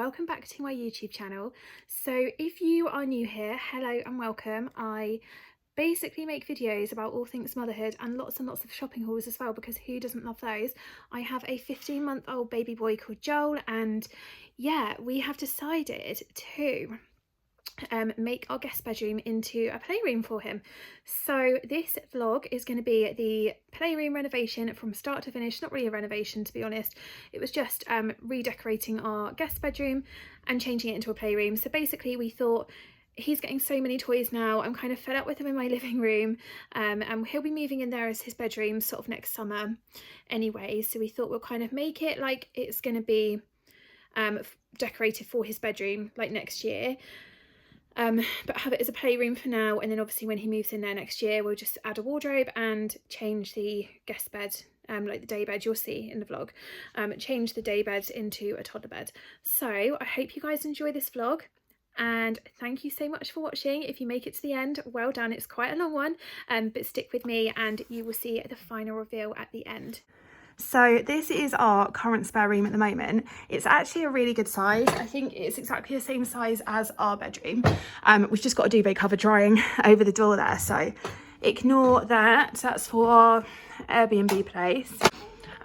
welcome back to my YouTube channel. So if you are new here, hello and welcome. I basically make videos about all things motherhood and lots of shopping hauls as well, because who doesn't love those? I have a 15-month-old baby boy called Joel, and yeah, we have decided to make our guest bedroom into a playroom for him. So this vlog is going to be the playroom renovation from start to finish. Not really a renovation, to be honest, it was just redecorating our guest bedroom and changing it into a playroom. So basically we thought, he's getting so many toys now, I'm kind of fed up with him in my living room, and he'll be moving in there as his bedroom sort of next summer anyway, so we thought we'll kind of make it like it's going to be decorated for his bedroom like next year. But have it as a playroom for now, and then obviously when he moves in there next year we'll just add a wardrobe and change the guest bed, like the day bed you'll see in the vlog, change the day bed into a toddler bed. So I hope you guys enjoy this vlog, and thank you so much for watching. If you make it to the end, well done. It's quite a long one, but stick with me and you will see the final reveal at the end. So this is our current spare room at the moment. It's actually a really good size. I think it's exactly the same size as our bedroom. We've just got a duvet cover drying over the door there, so ignore that. That's for our Airbnb place.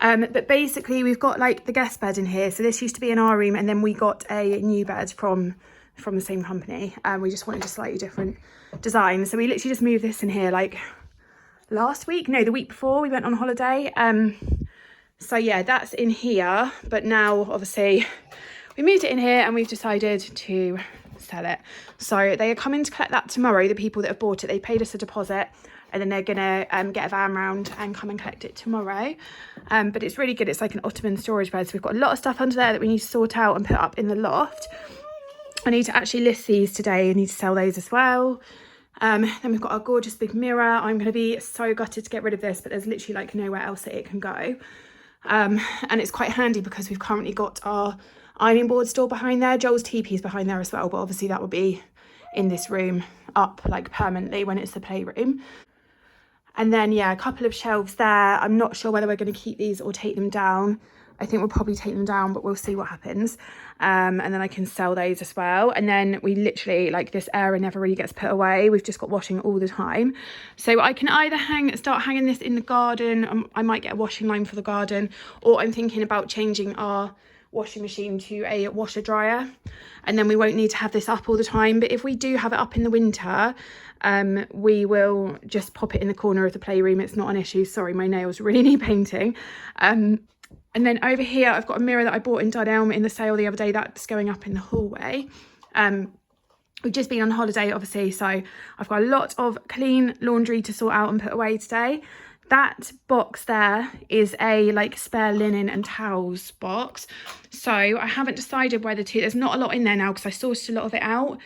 But basically we've got like the guest bed in here. So this used to be in our room, and then we got a new bed from the same company. We just wanted a slightly different design. So we literally just moved this in here like last week, no, the week before we went on holiday. So yeah, that's in here, but now obviously we moved it in here and we've decided to sell it. So they are coming to collect that tomorrow, the people that have bought it. They paid us a deposit, and then they're gonna get a van round and come and collect it tomorrow. But it's really good. It's like an Ottoman storage bed, so we've got a lot of stuff under there that we need to sort out and put up in the loft. I need to actually list these today. I need to sell those as well. Then we've got our gorgeous big mirror. I'm going to be so gutted to get rid of this, but there's literally like nowhere else that it can go. And it's quite handy because we've currently got our ironing board store behind there. Joel's teepee's behind there as well, but obviously that will be in this room up like permanently when it's the playroom. And then yeah, a couple of shelves there. I'm not sure whether we're going to keep these or take them down. I think we'll probably take them down, but we'll see what happens. And then I can sell those as well. And then we literally, like, this area never really gets put away. We've just got washing all the time. So I can either start hanging this in the garden. I might get a washing line for the garden, or I'm thinking about changing our washing machine to a washer dryer, and then we won't need to have this up all the time. But if we do have it up in the winter, we will just pop it in the corner of the playroom. It's not an issue. Sorry, my nails really need painting. And then over here, I've got a mirror that I bought in Dunelm in the sale the other day. That's going up in the hallway. We've just been on holiday, obviously, so I've got a lot of clean laundry to sort out and put away today. That box there is a like spare linen and towels box. So I haven't decided whether to, there's not a lot in there now because I sourced a lot of it out.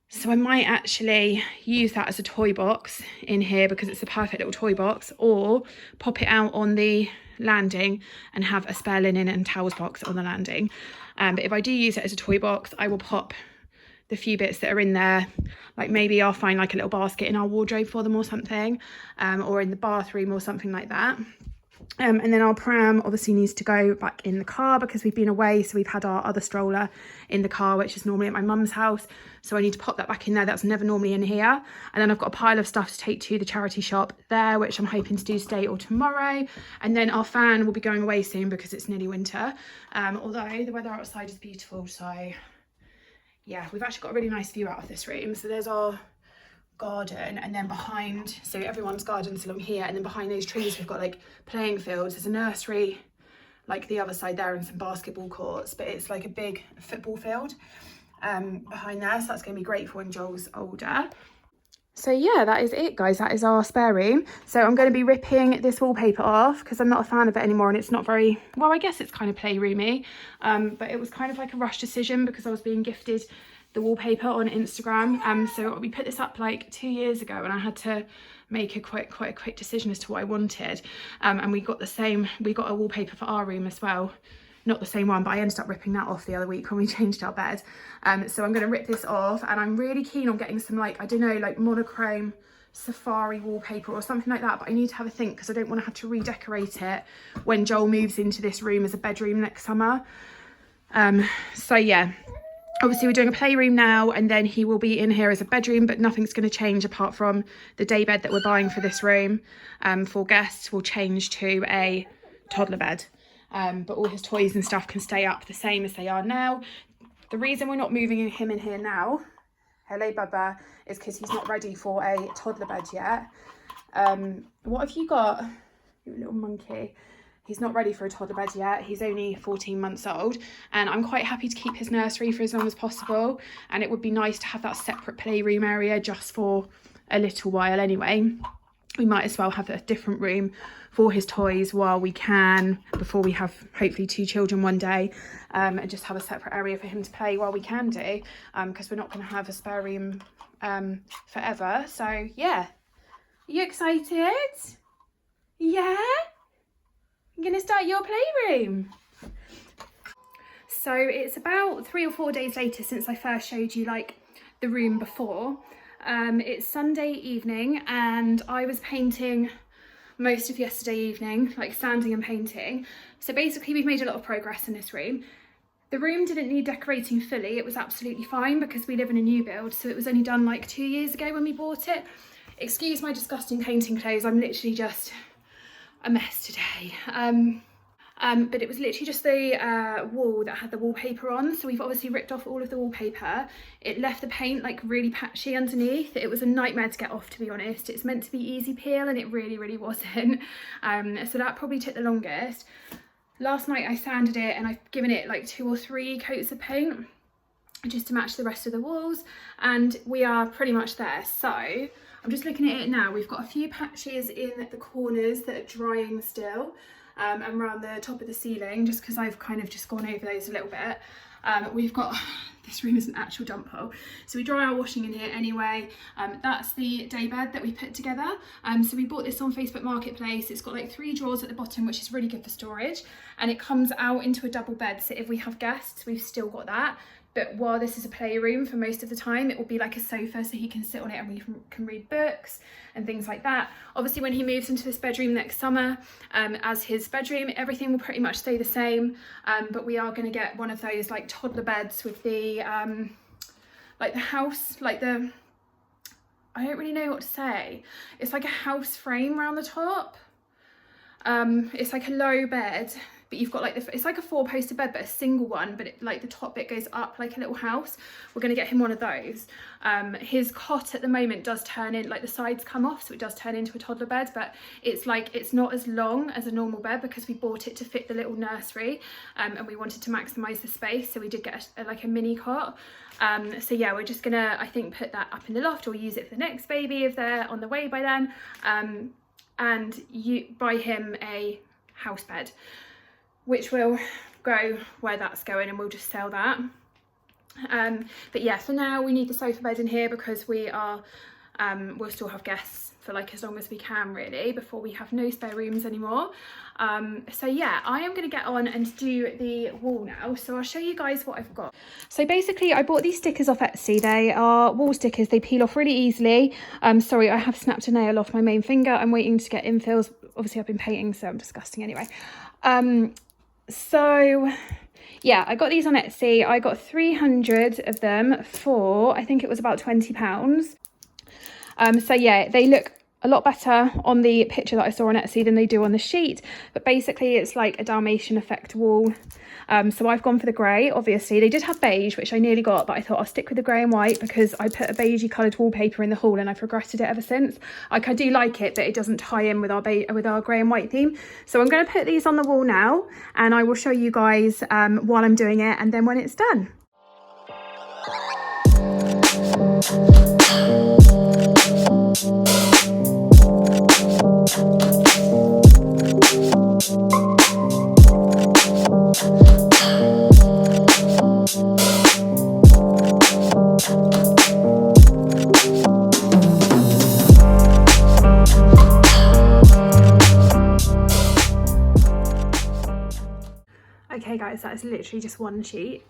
So I might actually use that as a toy box in here because it's a perfect little toy box, or pop it out on the landing and have a spare linen and towels box on the landing. But if I do use it as a toy box, I will pop the few bits that are in there, like maybe I'll find like a little basket in our wardrobe for them or something, or in the bathroom or something like that. And then our pram obviously needs to go back in the car because we've been away, so we've had our other stroller in the car, which is normally at my mum's house, so I need to pop that back in there. That's never normally in here. And then I've got a pile of stuff to take to the charity shop there, which I'm hoping to do today or tomorrow. And then our fan will be going away soon because it's nearly winter, although the weather outside is beautiful. So yeah, we've actually got a really nice view out of this room. So there's our garden, and then behind, so everyone's garden's along here, and then behind those trees we've got like playing fields. There's a nursery like the other side there and some basketball courts, but it's like a big football field behind there, so that's going to be great for when Joel's older. So yeah, that is it, guys. That is our spare room. So I'm going to be ripping this wallpaper off because I'm not a fan of it anymore, and it's not very, well, I guess it's kind of playroomy, but it was kind of like a rush decision because I was being gifted the wallpaper on Instagram. So we put this up like 2 years ago, and I had to make quite a quick decision as to what I wanted. And we got a wallpaper for our room as well. Not the same one, but I ended up ripping that off the other week when we changed our bed. So I'm going to rip this off, and I'm really keen on getting some, like, I don't know, like monochrome safari wallpaper or something like that, but I need to have a think because I don't want to have to redecorate it when Joel moves into this room as a bedroom next summer. So yeah, obviously we're doing a playroom now, and then he will be in here as a bedroom, but nothing's going to change apart from the day bed that we're buying for this room for guests will change to a toddler bed. But all his toys and stuff can stay up the same as they are now. The reason we're not moving him in here now, hello Bubba, is because he's not ready for a toddler bed yet. What have you got, you little monkey? He's not ready for a toddler bed yet. He's only 14 months old, and I'm quite happy to keep his nursery for as long as possible, and it would be nice to have that separate playroom area just for a little while anyway. We might as well have a different room for his toys while we can, before we have hopefully 2 children one day, and just have a separate area for him to play while we can do, because we're not going to have a spare room forever. So yeah, are you excited? Yeah? I'm gonna start your playroom. So it's about 3 or 4 days later since I first showed you like the room before. It's Sunday evening, and I was painting most of yesterday evening, like sanding and painting. So basically we've made a lot of progress in this room. The room didn't need decorating fully. It was absolutely fine because we live in a new build, so it was only done like 2 years ago when we bought it. Excuse my disgusting painting clothes, I'm literally just a mess today. But it was literally just the wall that had the wallpaper on, so we've obviously ripped off all of the wallpaper. It left the paint like really patchy underneath. It was a nightmare to get off, to be honest. It's meant to be easy peel and it really wasn't. So that probably took the longest. Last night I sanded it, and I've given it like 2 or 3 coats of paint just to match the rest of the walls, and we are pretty much there. So I'm just looking at it now. We've got a few patches in the corners that are drying still, and around the top of the ceiling, just because I've kind of just gone over those a little bit. We've got, this room is an actual dump hole, so we dry our washing in here anyway. That's the day bed that we put together. So we bought this on Facebook Marketplace. It's got like 3 drawers at the bottom, which is really good for storage, and it comes out into a double bed, so if we have guests we've still got that. But while this is a playroom for most of the time, it will be like a sofa, so he can sit on it and we can read books and things like that. Obviously, when he moves into this bedroom next summer, as his bedroom, everything will pretty much stay the same. But we are going to get one of those like toddler beds with the, like the house, like the, I don't really know what to say. It's like a house frame around the top. It's like a low bed, but you've got like it's like a 4-poster bed, but a single one, but it, like the top bit goes up like a little house. We're going to get him one of those. His cot at the moment does turn in, like the sides come off, so it does turn into a toddler bed, but it's like, it's not as long as a normal bed because we bought it to fit the little nursery, and we wanted to maximize the space, so we did get like a mini cot. So yeah, we're just gonna, I think, put that up in the loft or use it for the next baby if they're on the way by then. And you buy him a house bed, which will go where that's going, and we'll just sell that. But yeah, for now we need the sofa bed in here because we are we'll still have guests for like as long as we can, really, before we have no spare rooms anymore. So yeah, I am going to get on and do the wall now, so I'll show you guys what I've got. So basically I bought these stickers off Etsy. They are wall stickers, they peel off really easily. Sorry, I have snapped a nail off my main finger. I'm waiting to get infills. Obviously I've been painting, so I'm disgusting anyway. So yeah, I got these on Etsy. I got 300 of them for, I think it was about £20. So yeah, they look a lot better on the picture that I saw on Etsy than they do on the sheet, but basically it's like a Dalmatian effect wall. So I've gone for the grey. Obviously they did have beige, which I nearly got, but I thought I'll stick with the grey and white because I put a beigey coloured wallpaper in the hall and I've regretted it ever since. Like, I do like it, but it doesn't tie in with our grey and white theme. So I'm going to put these on the wall now, and I will show you guys while I'm doing it and then when it's done. Okay guys, that is literally just one sheet.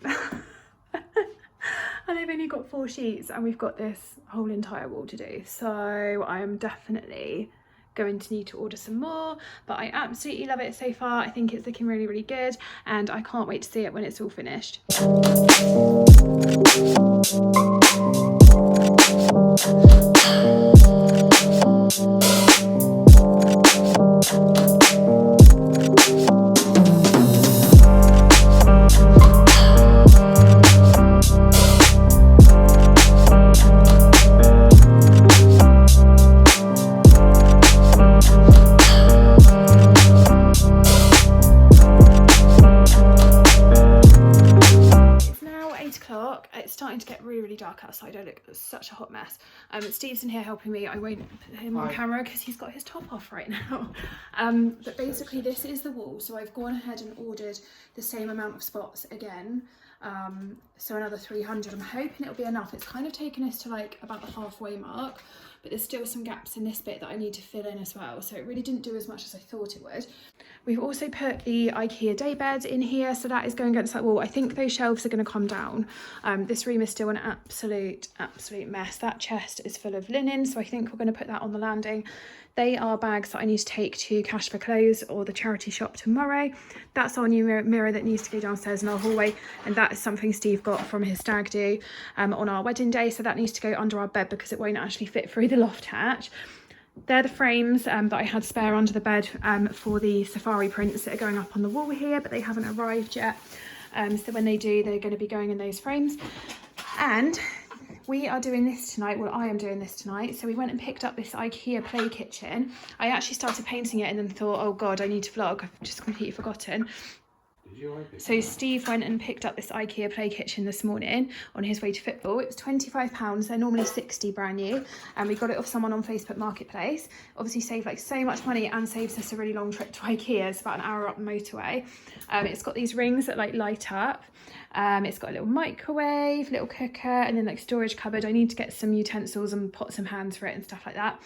And I've only got 4 sheets and we've got this whole entire wall to do. So I am definitely going to need to order some more, but I absolutely love it so far. I think it's looking really, really good, and I can't wait to see it when it's all finished. It's starting to get really, really dark outside. I look such a hot mess. Steve's in here helping me. I won't put him on camera because he's got his top off right now. But basically this is the wall. So I've gone ahead and ordered the same amount of spots again. So another 300. I'm hoping it'll be enough. It's kind of taken us to like about the halfway mark, but there's still some gaps in this bit that I need to fill in as well. So it really didn't do as much as I thought it would. We've also put the Ikea day bed in here, so that is going against that wall. I think those shelves are going to come down. This room is still an absolute mess. That chest is full of linen, so I think we're going to put that on the landing. They are bags that I need to take to Cash for Clothes or the charity shop tomorrow. That's our new mirror that needs to go downstairs in our hallway, and that is something Steve got from his stag do on our wedding day, so that needs to go under our bed because it won't actually fit through the loft hatch. They're the frames that I had spare under the bed for the safari prints that are going up on the wall here, but they haven't arrived yet. So when they do, they're going to be going in those frames. And we are doing this tonight. Well, I am doing this tonight. So we went and picked up this Ikea play kitchen. I actually started painting it and then thought, oh God, I need to vlog. I've just completely forgotten. So Steve went and picked up this Ikea play kitchen this morning on his way to football. It was £25. They're normally 60 brand new, and we got it off someone on Facebook Marketplace. Obviously saved like so much money and saves us a really long trip to Ikea. It's about an hour up the motorway. It's got these rings that like light up. It's got a little microwave, little cooker, and then like storage cupboard. I need to get some utensils and pots and pans for it and stuff like that.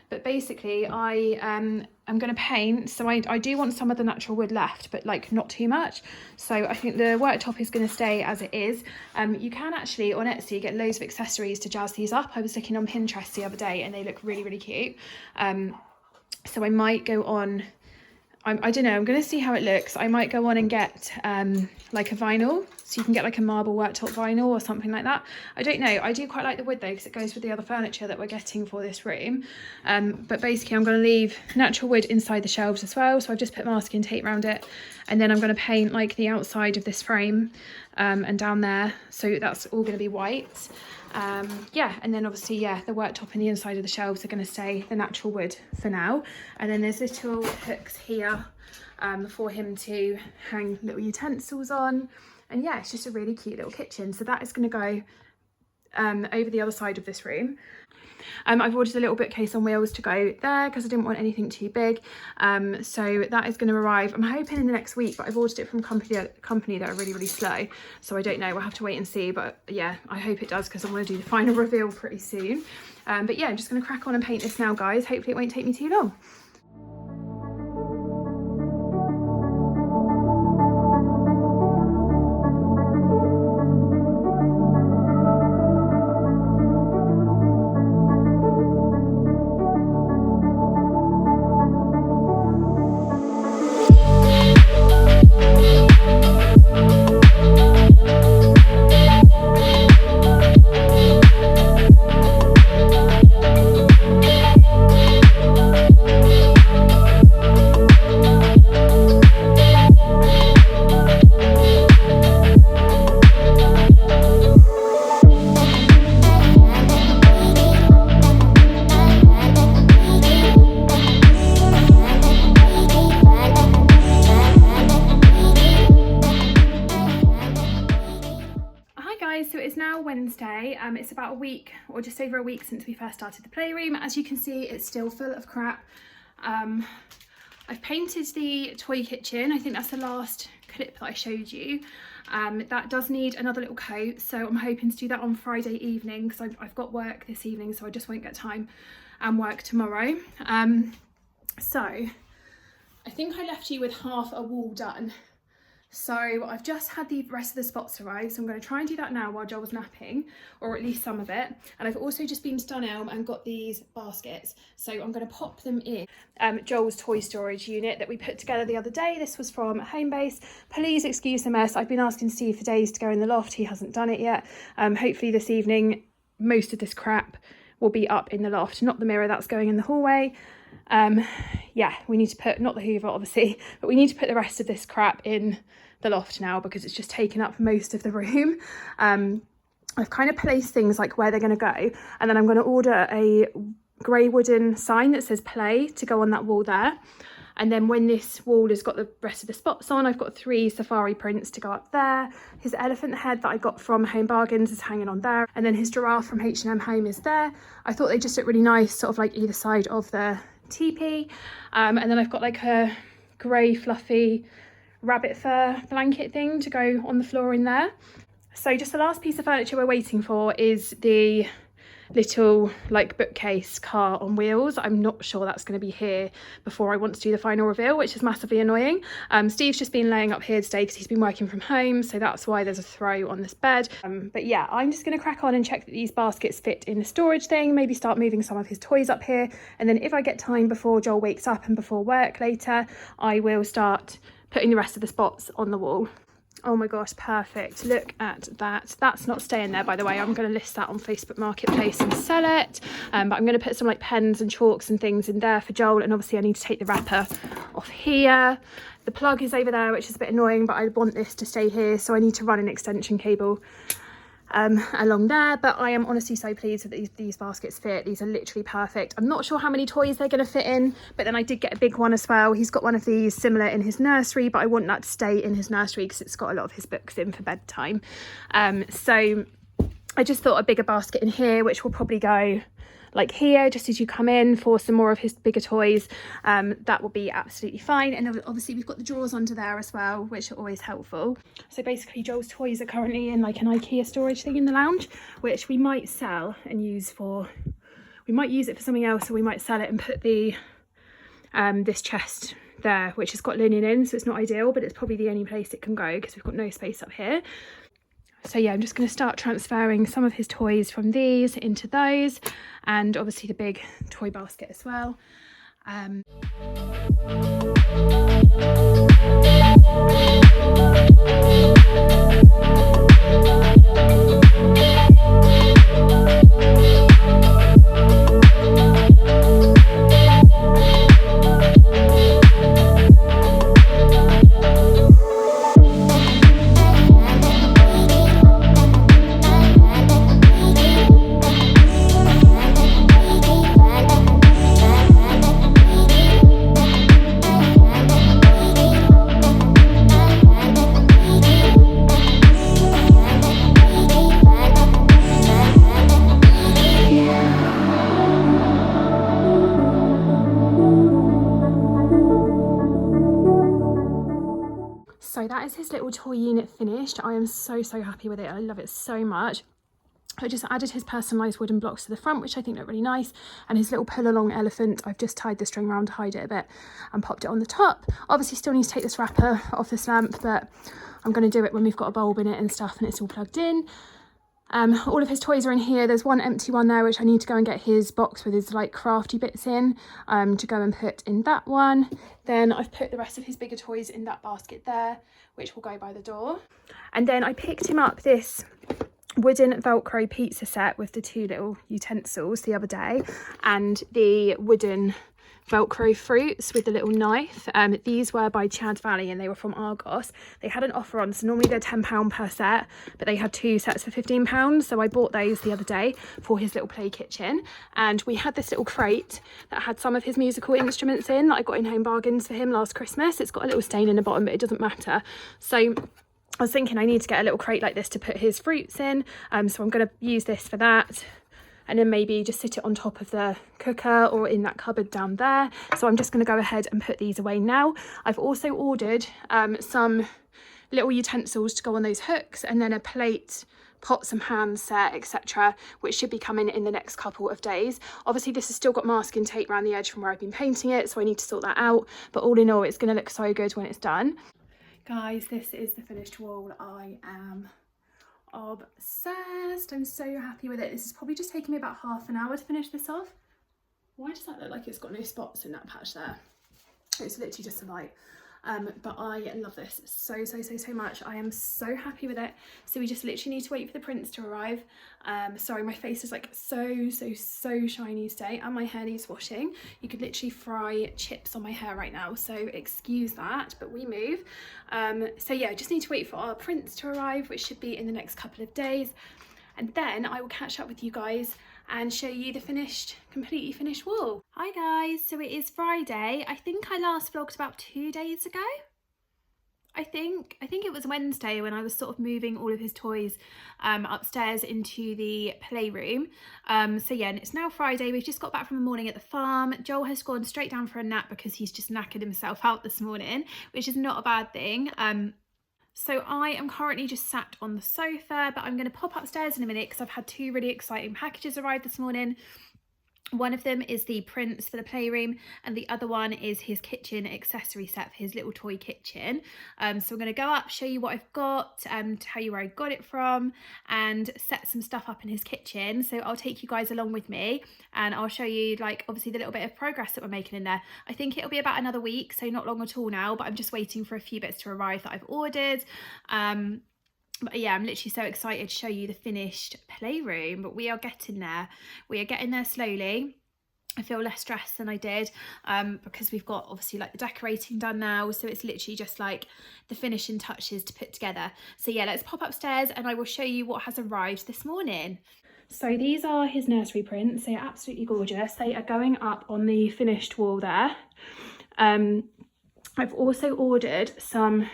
But basically I'm going to paint, so I do want some of the natural wood left, but like not too much. So I think the worktop is going to stay as it is. You can actually on Etsy get loads of accessories to jazz these up. I was looking on Pinterest the other day and they look really, really cute. So I might go on, I don't know, I'm going to see how it looks. I might go on and get like a vinyl, so you can get like a marble worktop vinyl or something like that. I don't know. I do quite like the wood though, because it goes with the other furniture that we're getting for this room. But basically I'm going to leave natural wood inside the shelves as well. So I've just put masking tape around it, and then I'm going to paint like the outside of this frame and down there. So that's all going to be white. Yeah, and then obviously, yeah, the worktop and the inside of the shelves are going to stay the natural wood for now. And then there's little hooks here for him to hang little utensils on. And yeah, it's just a really cute little kitchen. So that is going to go over the other side of this room. I've ordered a little bookcase on wheels to go there because I didn't want anything too big. So that is going to arrive, I'm hoping in the next week, but I've ordered it from a company that are really, really slow. So I don't know, we'll have to wait and see. But yeah, I hope it does, because I want to do the final reveal pretty soon. But yeah, I'm just going to crack on and paint this now, guys. Hopefully it won't take me too long. Wednesday. It's about a week or just over a week since we first started the playroom. As you can see, it's still full of crap. I've painted the toy kitchen. I think that's the last clip that I showed you. That does need another little coat, so I'm hoping to do that on Friday evening, because I've got work this evening, so I just won't get time and work tomorrow. So I think I left you with half a wall done. So I've just had the rest of the spots arrive, so I'm going to try and do that now while Joel's napping, or at least some of it. And I've also just been to Dunelm and got these baskets, so I'm going to pop them in Joel's toy storage unit that we put together the other day. This was from Homebase. Please excuse the mess. I've been asking Steve for days to go in the loft. He hasn't done it yet. Hopefully this evening most of this crap will be up in the loft, not the mirror that's going in the hallway. Yeah, we need to put, not the Hoover obviously, but we need to put the rest of this crap in the loft now because it's just taken up most of the room. I've kind of placed things like where they're going to go, and then I'm going to order a grey wooden sign that says play to go on that wall there. And then when this wall has got the rest of the spots on, I've got 3 safari prints to go up there. His elephant head that I got from Home Bargains is hanging on there. And then his giraffe from H&M Home is there. I thought they just look really nice, sort of like either side of the teepee. And then I've got like a grey fluffy rabbit fur blanket thing to go on the floor in there. So just the last piece of furniture we're waiting for is the little like bookcase car on wheels. I'm not sure that's going to be here before I want to do the final reveal, which is massively annoying. Steve's just been laying up here today because he's been working from home, so that's why there's a throw on this bed. But yeah, I'm just going to crack on and check that these baskets fit in the storage thing, maybe start moving some of his toys up here, and then if I get time before Joel wakes up and before work later, I will start putting the rest of the spots on the wall. Oh my gosh, perfect. Look at that. That's not staying there, by the way. I'm going to list that on Facebook Marketplace and sell it. But I'm going to put some like pens and chalks and things in there for Joel. And obviously I need to take the wrapper off here. The plug is over there, which is a bit annoying, but I want this to stay here. So I need to run an extension cable along there. But I am honestly so pleased that these baskets fit. These are literally perfect. I'm not sure how many toys they're going to fit in, but then I did get a big one as well. He's got one of these similar in his nursery, but I want that to stay in his nursery because it's got a lot of his books in for bedtime. So I just thought a bigger basket in here, which will probably go like here just as you come in for some more of his bigger toys. That will be absolutely fine. And obviously we've got the drawers under there as well, which are always helpful. So basically Joel's toys are currently in like an Ikea storage thing in the lounge, which we might sell and use for, we might use it for something else, or we might sell it and put the this chest there, which has got linen in, so it's not ideal, but it's probably the only place it can go because we've got no space up here. So yeah, I'm just going to start transferring some of his toys from these into those, and obviously the big toy basket as well. So that is his little toy unit finished. I am so happy with it. I love it so much. I just added his personalised wooden blocks to the front, which I think look really nice, and his little pull along elephant. I've just tied the string around to hide it a bit and popped it on the top. Obviously still need to take this wrapper off this lamp, but I'm going to do it when we've got a bulb in it and stuff and it's all plugged in. All of his toys are in here. There's one empty one there, which I need to go and get his box with his like crafty bits in, to go and put in that one. Then I've put the rest of his bigger toys in that basket there, which will go by the door. And then I picked him up this wooden Velcro pizza set with the 2 little utensils the other day, and the wooden Velcro fruits with the little knife. These were by Chad Valley and they were from Argos. They had an offer on, so normally they're £10 per set, but they had 2 sets for £15, so I bought those the other day for his little play kitchen. And we had this little crate that had some of his musical instruments in that I got in Home Bargains for him last Christmas. It's got a little stain in the bottom, but it doesn't matter. So I was thinking I need to get a little crate like this to put his fruits in, so I'm going to use this for that, and then maybe just sit it on top of the cooker or in that cupboard down there. So I'm just going to go ahead and put these away now. I've also ordered some little utensils to go on those hooks, and then a plate, pots and pans set, etc., which should be coming in the next couple of days. Obviously this has still got masking tape around the edge from where I've been painting it, so I need to sort that out, but all in all it's going to look so good when it's done. Guys, this is the finished wall. I am obsessed. I'm so happy with it. This has probably just taken me about half an hour to finish this off. Why does that look like it's got no spots in that patch there? It's literally just a light. But I love this so much. I am so happy with it. So we just literally need to wait for the prints to arrive. Sorry, my face is like so shiny today, and my hair needs washing. You could literally fry chips on my hair right now, so excuse that, but we move. So yeah, just need to wait for our prints to arrive, which should be in the next couple of days, and then I will catch up with you guys and show you the completely finished wall. Hi guys, so it is Friday. I think I last vlogged about 2 days ago. I think it was Wednesday when I was sort of moving all of his toys upstairs into the playroom. So yeah, and it's now Friday. We've just got back from the morning at the farm. Joel has gone straight down for a nap because he's just knackered himself out this morning, which is not a bad thing. So I am currently just sat on the sofa, but I'm going to pop upstairs in a minute because I've had 2 really exciting packages arrive this morning. One of them is the prints for the playroom, and the other one is his kitchen accessory set for his little toy kitchen. So I'm going to go up, show you what I've got, tell you where I got it from, and set some stuff up in his kitchen. So I'll take you guys along with me, and I'll show you, like, obviously the little bit of progress that we're making in there. I think it'll be about another week, so not long at all now, but I'm just waiting for a few bits to arrive that I've ordered. But yeah, I'm literally so excited to show you the finished playroom, but we are getting there. We are getting there slowly. I feel less stressed than I did because we've got obviously like the decorating done now, so it's literally just like the finishing touches to put together. So yeah, let's pop upstairs and I will show you what has arrived this morning. So these are his nursery prints. They are absolutely gorgeous. They are going up on the finished wall there. I've also ordered some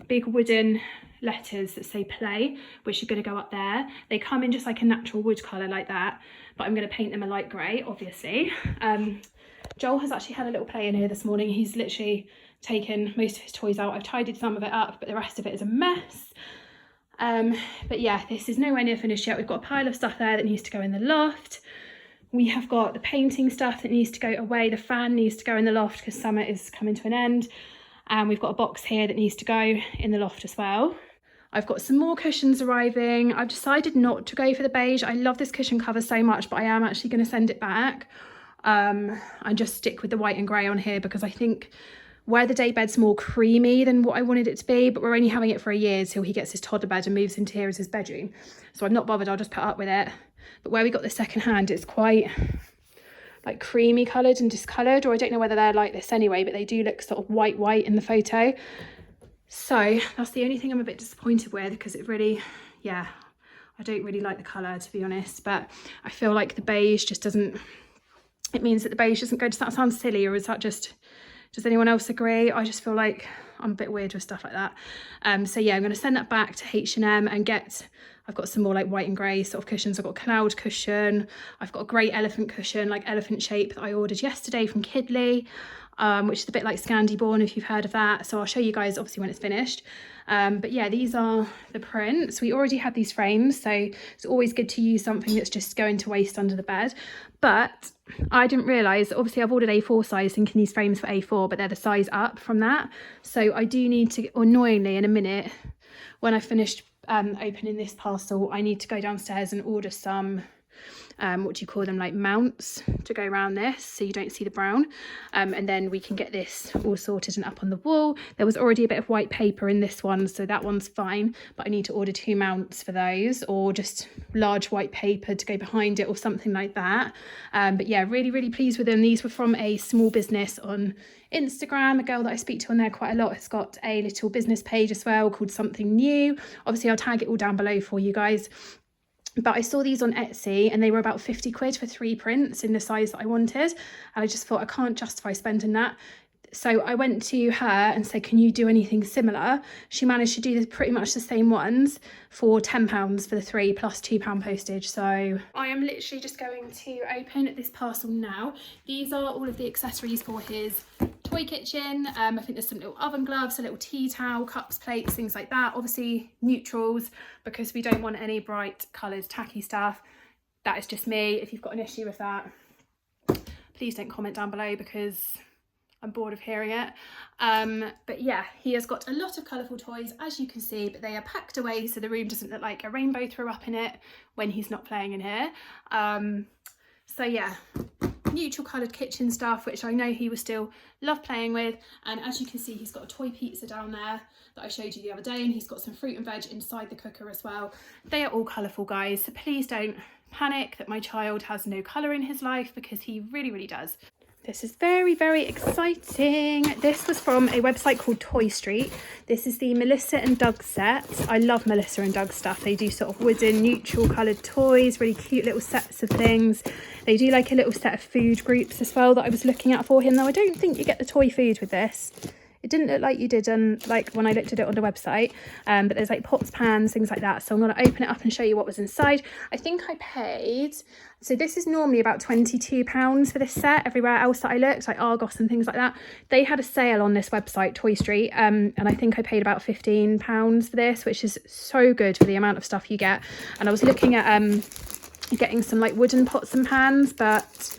big wooden letters that say play, which are going to go up there. They come in just like a natural wood colour like that, but I'm going to paint them a light grey, obviously. Joel has actually had a little play in here this morning. He's literally taken most of his toys out. I've tidied some of it up, but the rest of it is a mess. But yeah, this is nowhere near finished yet. We've got a pile of stuff there that needs to go in the loft. We have got the painting stuff that needs to go away. The fan needs to go in the loft because summer is coming to an end. And we've got a box here that needs to go in the loft as well. I've got some more cushions arriving. I've decided not to go for the beige. I love this cushion cover so much, but I am actually going to send it back and just stick with the white and grey on here because I think where the day bed's more creamy than what I wanted it to be, but we're only having it for a year till he gets his toddler bed and moves into here as his bedroom. So I'm not bothered, I'll just put up with it. But where we got the second hand, it's quite like creamy coloured and discoloured, or I don't know whether they're like this anyway, but they do look sort of white in the photo. So that's the only thing I'm a bit disappointed with because it really, yeah, I don't really like the colour to be honest, but I feel like the beige just doesn't, it means that the beige doesn't go, does that sound silly or is that just, does anyone else agree? I just feel like I'm a bit weird with stuff like that. So yeah, I'm going to send that back to H&M and get, I've got some more like white and grey sort of cushions. I've got a cloud cushion. I've got a great elephant cushion, like elephant shape that I ordered yesterday from Kidley, which is a bit like Scandi-born if you've heard of that. So I'll show you guys obviously when it's finished. But yeah, these are the prints. We already had these frames, so it's always good to use something that's just going to waste under the bed. But I didn't realise, obviously I've ordered A4 size thinking these frames for A4, but they're the size up from that. So I do need to, annoyingly in a minute, when I finished opening this parcel, I need to go downstairs and order some what do you call them, like mounts to go around this so you don't see the brown, and then we can get this all sorted and up on the wall. There was already a bit of white paper in this one, so that one's fine, but I need to order 2 mounts for those, or just large white paper to go behind it or something like that. But yeah, really pleased with them. These were from a small business on Instagram. A girl that I speak to on there quite a lot has got a little business page as well called Something New. Obviously I'll tag it all down below for you guys. But I saw these on Etsy and they were about 50 quid for 3 prints in the size that I wanted. And I just thought I can't justify spending that. So I went to her and said, can you do anything similar? She managed to do pretty much the same ones for £10 for the 3 plus £2 postage. So I am literally just going to open this parcel now. These are all of the accessories for his toy kitchen. I think there's some little oven gloves, a little tea towel, cups, plates, things like that. Obviously neutrals because we don't want any bright coloured tacky stuff. That is just me. If you've got an issue with that, please don't comment down below because I'm bored of hearing it. But yeah, he has got a lot of colourful toys, as you can see, but they are packed away so the room doesn't look like a rainbow threw up in it when he's not playing in here. So yeah, neutral coloured kitchen stuff, which I know he will still love playing with. And as you can see, he's got a toy pizza down there that I showed you the other day, and he's got some fruit and veg inside the cooker as well. They are all colourful, guys, so please don't panic that my child has no colour in his life, because he really, really does. This is very, very exciting. This was from a website called Toy Street. This is the Melissa and Doug set. I love Melissa and Doug stuff. They do sort of wooden, neutral coloured toys, really cute little sets of things. They do like a little set of food groups as well that I was looking at for him, though I don't think you get the toy food with this. It didn't look like you did like when I looked at it on the website, but there's like pots, pans, things like that. So I'm going to open it up and show you what was inside. I think I paid, so this is normally about £22 for this set. Everywhere else that I looked, like Argos and things like that, they had a sale on this website, Toy Street, and I think I paid about £15 for this, which is so good for the amount of stuff you get. And I was looking at getting some like wooden pots and pans, but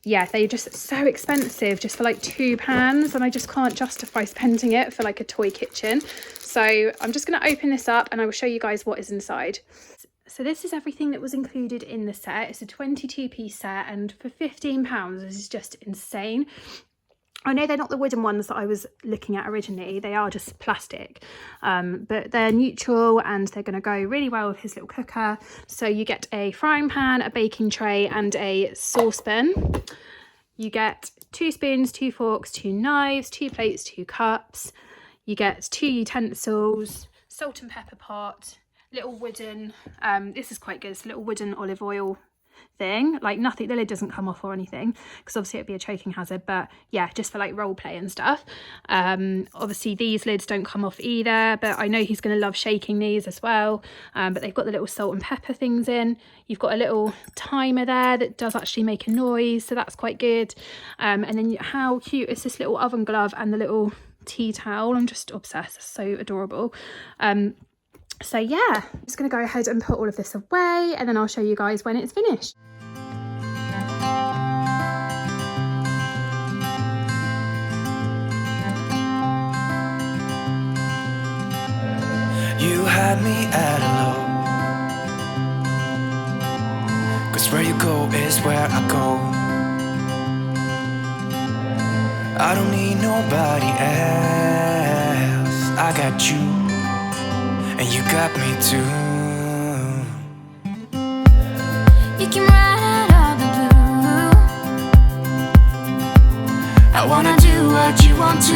yeah, they're just so expensive just for like 2 pans, and I just can't justify spending it for like a toy kitchen. So I'm just going to open this up and I will show you guys what is inside. So this is everything that was included in the set. It's a 22-piece set, and for £15 this is just insane. I know they're not the wooden ones that I was looking at originally, they are just plastic, but they're neutral and they're going to go really well with his little cooker. So you get a frying pan, a baking tray and a saucepan. You get 2 spoons, 2 forks, 2 knives, 2 plates, 2 cups. You get 2 utensils, salt and pepper pot, little wooden, this is quite good, it's a little wooden olive oil thing, like nothing, the lid doesn't come off or anything because obviously it'd be a choking hazard, but yeah, just for like role play and stuff. Obviously these lids don't come off either, but I know he's going to love shaking these as well. But they've got the little salt and pepper things in. You've got a little timer there that does actually make a noise, so that's quite good. And then how cute is this little oven glove and the little tea towel? I'm just obsessed, it's so adorable. So yeah, I'm just going to go ahead and put all of this away, and then I'll show you guys when it's finished. You had me at a low, 'cause where you go is where I go. I don't need nobody else, I got you. And you got me too. You came right out of the blue. I wanna do what you want to.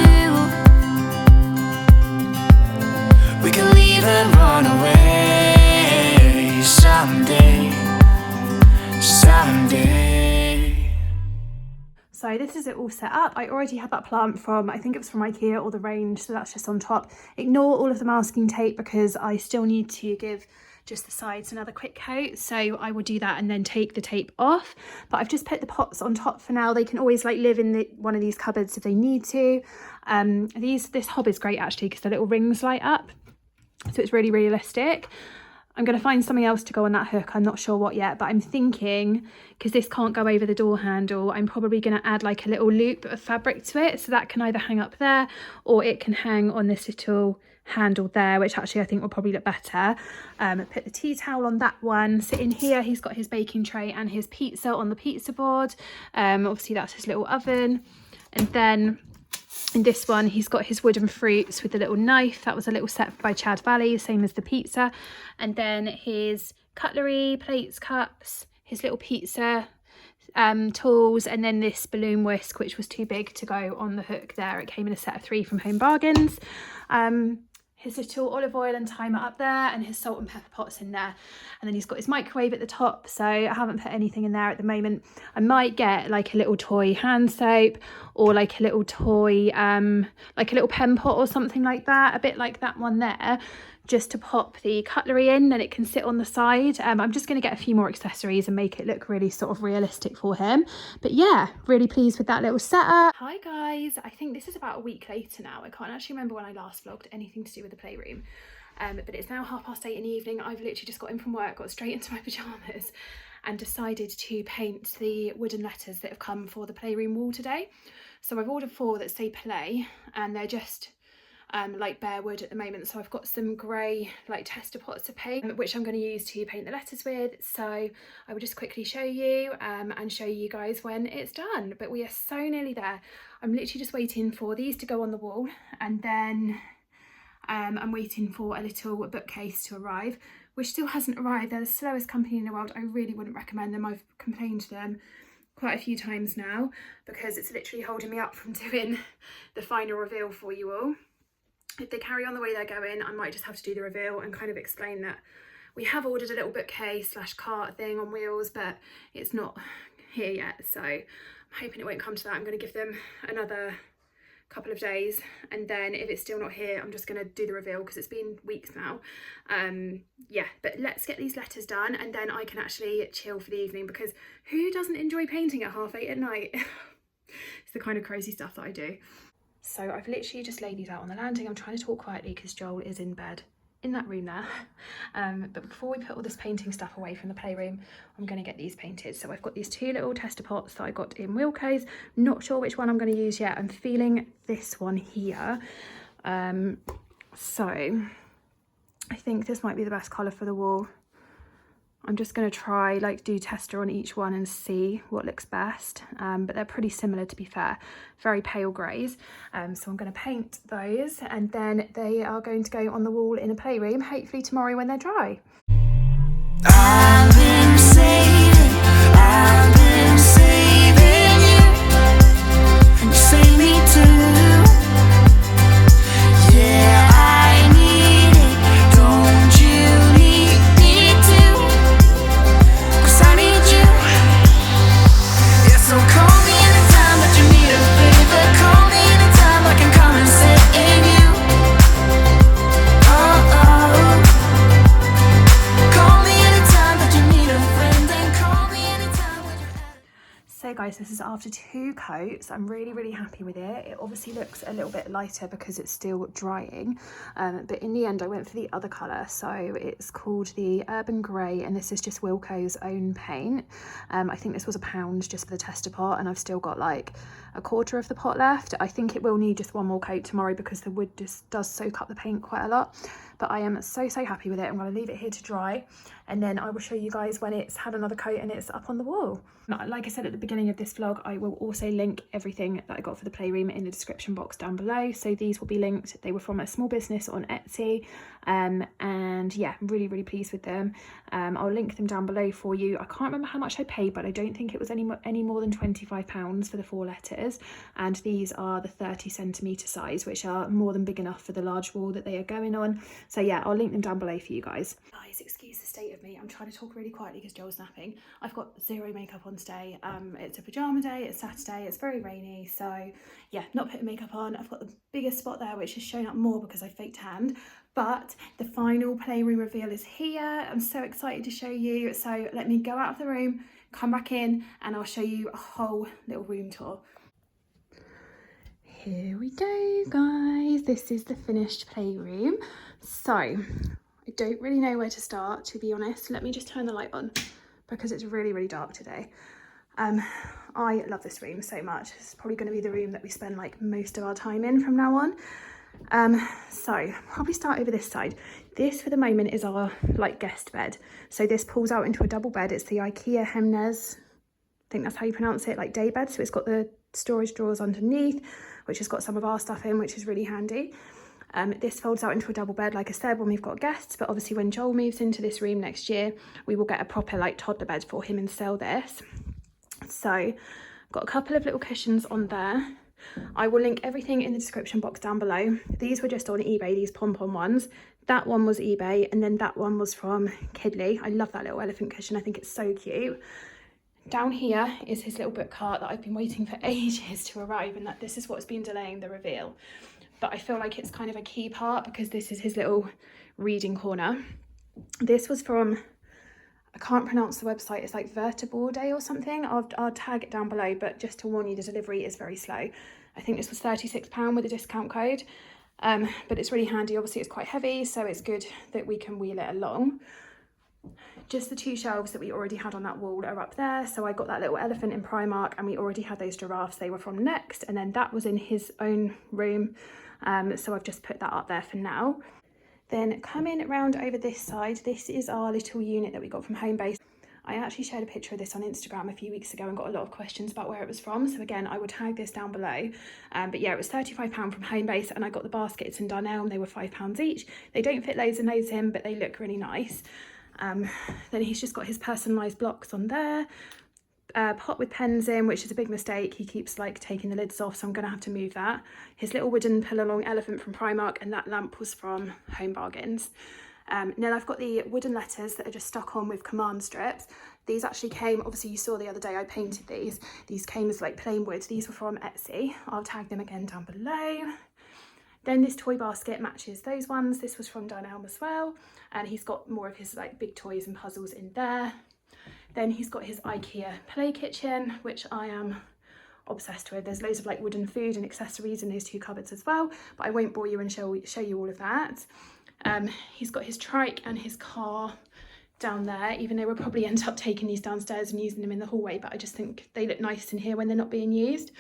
We can leave and run away someday, someday. So this is it all set up. I already had that plant from, I think it was from Ikea or the range, so that's just on top. Ignore all of the masking tape because I still need to give just the sides another quick coat, so I will do that and then take the tape off. But I've just put the pots on top for now. They can always like live in one of these cupboards if they need to. This hob is great actually because the little rings light up, so it's really realistic. I'm going to find something else to go on that hook. I'm not sure what yet, but I'm thinking, because this can't go over the door handle, I'm probably going to add like a little loop of fabric to it, so that can either hang up there or it can hang on this little handle there, which actually I think will probably look better. Put the tea towel on that one. So in here he's got his baking tray and his pizza on the pizza board. Obviously that's his little oven. And then in this one, he's got his wooden fruits with the little knife. That was a little set by Chad Valley, same as the pizza. And then his cutlery, plates, cups, his little pizza tools, and then this balloon whisk, which was too big to go on the hook there. It came in a set of 3 from Home Bargains. His little olive oil and timer up there, and his salt and pepper pots in there. And then he's got his microwave at the top, so I haven't put anything in there at the moment. I might get like a little toy hand soap or like a little toy, like a little pen pot or something like that, a bit like that one there, just to pop the cutlery in, then it can sit on the side. I'm just going to get a few more accessories and make it look really sort of realistic for him. But yeah, really pleased with that little setup. Hi guys, I think this is about a week later now. I can't actually remember when I last vlogged anything to do with the playroom. But it's now 8:30 in the evening. I've literally just got in from work, got straight into my pyjamas, and decided to paint the wooden letters that have come for the playroom wall today. So I've ordered 4 that say play, and they're just like bare wood at the moment. So I've got some grey like tester pots to paint, which I'm going to use to paint the letters with. So I will just quickly show you and show you guys when it's done. But we are so nearly there. I'm literally just waiting for these to go on the wall, and then I'm waiting for a little bookcase to arrive, which still hasn't arrived. They're the slowest company in the world. I really wouldn't recommend them. I've complained to them quite a few times now because it's literally holding me up from doing the final reveal for you all. If they carry on the way they're going, I might just have to do the reveal and kind of explain that we have ordered a little bookcase / cart thing on wheels, but it's not here yet. So I'm hoping it won't come to that. I'm going to give them another couple of days, and then if it's still not here, I'm just going to do the reveal because it's been weeks now. Yeah, but let's get these letters done, and then I can actually chill for the evening, because who doesn't enjoy painting at 8:30 at night? It's the kind of crazy stuff that I do. So I've literally just laid these out on the landing. I'm trying to talk quietly because Joel is in bed in that room there. But before we put all this painting stuff away from the playroom, I'm going to get these painted. So I've got these 2 little tester pots that I got in Wilko's. Not sure which one I'm going to use yet. I'm feeling this one here. So I think this might be the best colour for the wall. I'm just going to try like do tester on each one and see what looks best, but they're pretty similar, to be fair, very pale greys. So I'm going to paint those, and then they are going to go on the wall in a playroom, hopefully tomorrow when they're dry. I've been saving you, and you save me too. Yeah, I need it, don't you need me too? 'Cause I need you. Yeah, so call me anytime that you need a favor. Call me anytime I can come and save you. Oh, oh. Call me anytime that you need a friend, and call me anytime when you're at. So guys, this is after 2 coats. I'm really happy with it. It obviously looks a little bit lighter because it's still drying, but in the end I went for the other colour. So it's called the Urban Grey, and this is just Wilko's own paint. I think this was £1 just for the tester pot, and I've still got like a quarter of the pot left. I think it will need just 1 more coat tomorrow because the wood just does soak up the paint quite a lot. But I am so happy with it. I'm going to leave it here to dry, and then I will show you guys when it's had another coat and it's up on the wall. Like I said at the beginning of this vlog, I will also link everything that I got for the playroom in the description box down below. So these will be linked. They were from a small business on Etsy, and yeah, really pleased with them. I'll link them down below for you. I can't remember how much I paid, but I don't think it was any more than £25 for the 4 letters, and these are the 30cm size, which are more than big enough for the large wall that they are going on. So yeah, I'll link them down below for you guys. Guys, excuse the state of me. I'm trying to talk really quietly because Joel's napping. I've got 0 makeup on today. It's a pyjama day, it's Saturday, it's very rainy, so yeah, not putting makeup on. I've got the biggest spot there which has shown up more because I fake tanned, but the final playroom reveal is here. I'm so excited to show you. So let me go out of the room, come back in, and I'll show you a whole little room tour. Here we go, guys. This is the finished playroom. So I don't really know where to start, to be honest. Let me just turn the light on because it's really dark today. I love this room so much. It's probably going to be the room that we spend like most of our time in from now on. So probably start over this side. This for the moment is our like guest bed. So this pulls out into a double bed. It's the Ikea Hemnes, I think that's how you pronounce it, like day bed. So it's got the storage drawers underneath, which has got some of our stuff in, which is really handy. This folds out into a double bed, like I said, when we've got guests, but obviously when Joel moves into this room next year, we will get a proper like toddler bed for him and sell this. So I've got a couple of little cushions on there. I will link everything in the description box down below. These were just on eBay, these pom-pom ones. That one was eBay, and then that one was from Kidley. I love that little elephant cushion. I think it's so cute. Down here is his little book cart that I've been waiting for ages to arrive, and that this is what's been delaying the reveal. But I feel like it's kind of a key part because this is his little reading corner. This was from, I can't pronounce the website, it's like Verteborde or something. I'll tag it down below, but just to warn you, the delivery is very slow. I think this was £36 with a discount code, but it's really handy. Obviously it's quite heavy, so it's good that we can wheel it along. Just the 2 shelves that we already had on that wall are up there. So I got that little elephant in Primark, and we already had those giraffes. They were from Next, and then that was in his own room. So I've just put that up there for now. Then coming around over this side, this is our little unit that we got from Homebase. I actually shared a picture of this on Instagram a few weeks ago and got a lot of questions about where it was from. So again, I will tag this down below. But yeah, it was £35 from Homebase, and I got the baskets in Darnell. They were £5 each. They don't fit loads and loads in, but they look really nice. Then he's just got his personalised blocks on there. Pot with pens in, which is a big mistake. He keeps like taking the lids off, so I'm going to have to move that. His little wooden pull along elephant from Primark, and that lamp was from Home Bargains. Then I've got the wooden letters that are just stuck on with command strips. These actually came, obviously you saw the other day I painted these. These came as like plain wood. These were from Etsy. I'll tag them again down below. Then this toy basket matches those ones. This was from Darnell as well. And he's got more of his like big toys and puzzles in there. Then he's got his Ikea play kitchen, which I am obsessed with. There's loads of like wooden food and accessories in those 2 cupboards as well, but I won't bore you and show you all of that. He's got his trike and his car down there, even though we'll probably end up taking these downstairs and using them in the hallway, but I just think they look nice in here when they're not being used.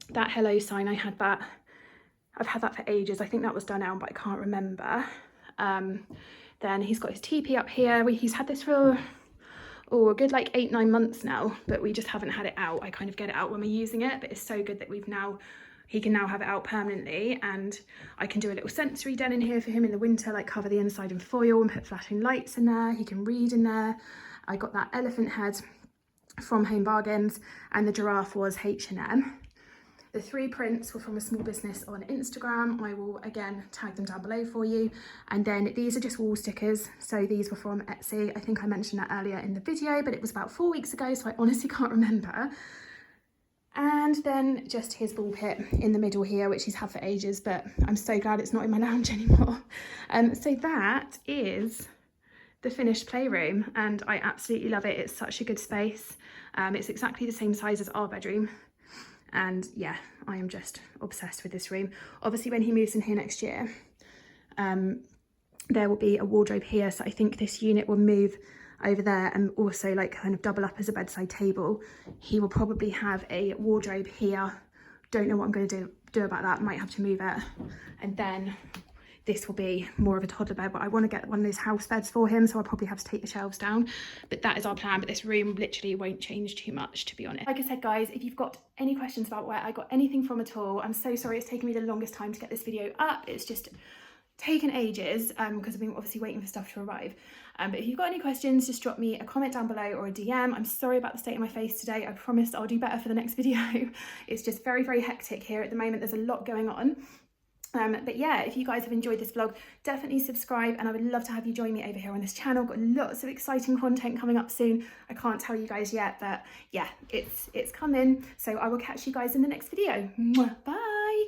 That hello sign, I've had that for ages. I think that was done out, but I can't remember. Then he's got his teepee up here. He's had this for a good like 8-9 months now, but we just haven't had it out. I kind of get it out when we're using it, but it's so good that he can now have it out permanently, and I can do a little sensory den in here for him in the winter, like cover the inside in foil and put flashing lights in there. He can read in there. I got that elephant head from Home Bargains, and the giraffe was H&M. The 3 prints were from a small business on Instagram. I will again tag them down below for you. And then these are just wall stickers. So these were from Etsy. I think I mentioned that earlier in the video, but it was about 4 weeks ago, so I honestly can't remember. And then just his ball pit in the middle here, which he's had for ages, but I'm so glad it's not in my lounge anymore. So that is the finished playroom, and I absolutely love it. It's such a good space. It's exactly the same size as our bedroom. And yeah, I am just obsessed with this room. Obviously, when he moves in here next year, there will be a wardrobe here. So I think this unit will move over there and also like kind of double up as a bedside table. He will probably have a wardrobe here. Don't know what I'm going to do about that. Might have to move it. And then this will be more of a toddler bed, but I want to get one of those house beds for him, so I'll probably have to take the shelves down. But that is our plan. But this room literally won't change too much, to be honest. Like I said, guys, if you've got any questions about where I got anything from at all, I'm so sorry it's taken me the longest time to get this video up. It's just taken ages because I've been obviously waiting for stuff to arrive. But if you've got any questions, just drop me a comment down below or a DM. I'm sorry about the state of my face today. I promise I'll do better for the next video. It's just very, very hectic here at the moment. There's a lot going on. But yeah, if you guys have enjoyed this vlog, definitely subscribe, and I would love to have you join me over here on this channel. Got lots of exciting content coming up soon. I can't tell you guys yet, but yeah, it's coming. So I will catch you guys in the next video. Bye.